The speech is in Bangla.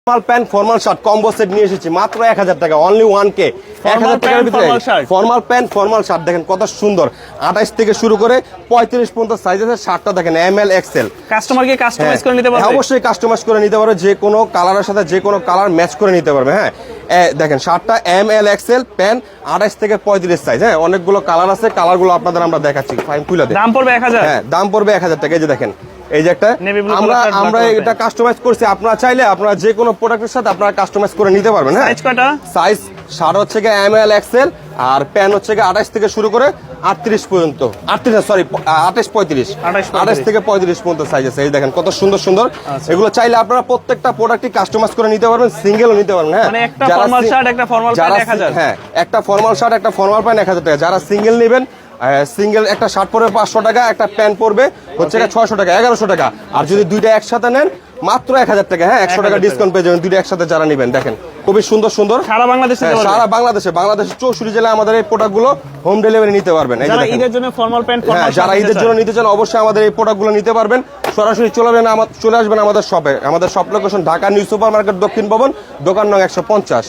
Formal pant formal shirt combo set নিয়ে এসেছি মাত্র 1000 টাকা, অনলি 1K। 1000 টাকার ভিতরে ফর্মাল প্যান্ট ফর্মাল শার্ট দেখেন কত সুন্দর, 28 থেকে শুরু করে 35 পর্যন্ত সাইজ আছে। শার্টটা দেখেন ML XL। কাস্টমার কি কাস্টমাইজ করে নিতে পারবে? অবশ্যই কাস্টমাইজ করে নিতে পারবে, যে কোনো কালারের সাথে যে কোনো কালার ম্যাচ করে নিতে পারবে। হ্যাঁ দেখেন শার্টটা ML XL, প্যান্ট 28 থেকে 35 সাইজ। হ্যাঁ অনেকগুলো কালার আছে, কালারগুলো আপনাদের আমরা দেখাচ্ছি। ফাইন খুলে দেন, দাম পড়বে 1000। হ্যাঁ দাম পড়বে 1000 টাকা। এই যে দেখেন এই যে একটা আমরা এটা কাস্টমাইজ করছি, আপনারা চাইলে আপনারা যে কোনো প্রোডাক্টের সাথে আপনারা কাস্টমাইজ করে নিতে পারবেন। হ্যাঁ সাইজ কয়টা? সাইজ শার্ট হচ্ছে গিয়ে ML XL, আর প্যান্ট হচ্ছে গিয়ে 28 থেকে শুরু করে 38 পর্যন্ত, 28 থেকে 35 পর্যন্ত সাইজ আছে। এই দেখেন কত সুন্দর সুন্দর, এগুলো চাইলে আপনারা প্রত্যেকটা প্রোডাক্টই কাস্টমাইজ করে নিতে পারবেন, সিঙ্গেলও নিতে পারবেন। হ্যাঁ মানে একটা ফর্মাল শার্ট একটা ফর্মাল প্যান্ট 1000। হ্যাঁ একটা ফর্মাল শার্ট একটা ফর্মাল প্যান্ট 1000 টাকা। যারা সিঙ্গেল নেবেন, সিঙ্গেল একটা শার্ট পড়বে 500 টাকা, একটা প্যান্ট পড়বে হচ্ছে 600 টাকা, 1100 টাকা। আর যদি দুইটা একসাথে নেন মাত্র 1000 টাকা। হ্যাঁ 100 টাকা ডিসকাউন্ট পেয়ে যাবেন দুইটা একসাথে যারা নেবেন। দেখেন খুবই সুন্দর সুন্দর, সারা বাংলাদেশে সারা বাংলাদেশের 64 জেলায় আমাদের এই প্রোডাক্টগুলো হোম ডেলিভারি নিতে পারবেন। যারা ঈদের জন্য ফর্মাল প্যান্ট হ্যাঁ যারা ঈদের জন্য নিতে চান অবশ্যই আমাদের এই প্রোডাক্টগুলো নিতে পারবেন। সরাসরি চলে আসবেন আমাদের শপে। আমাদের shop location Dhaka new super market, দক্ষিণ ভবন, দোকান নং 150।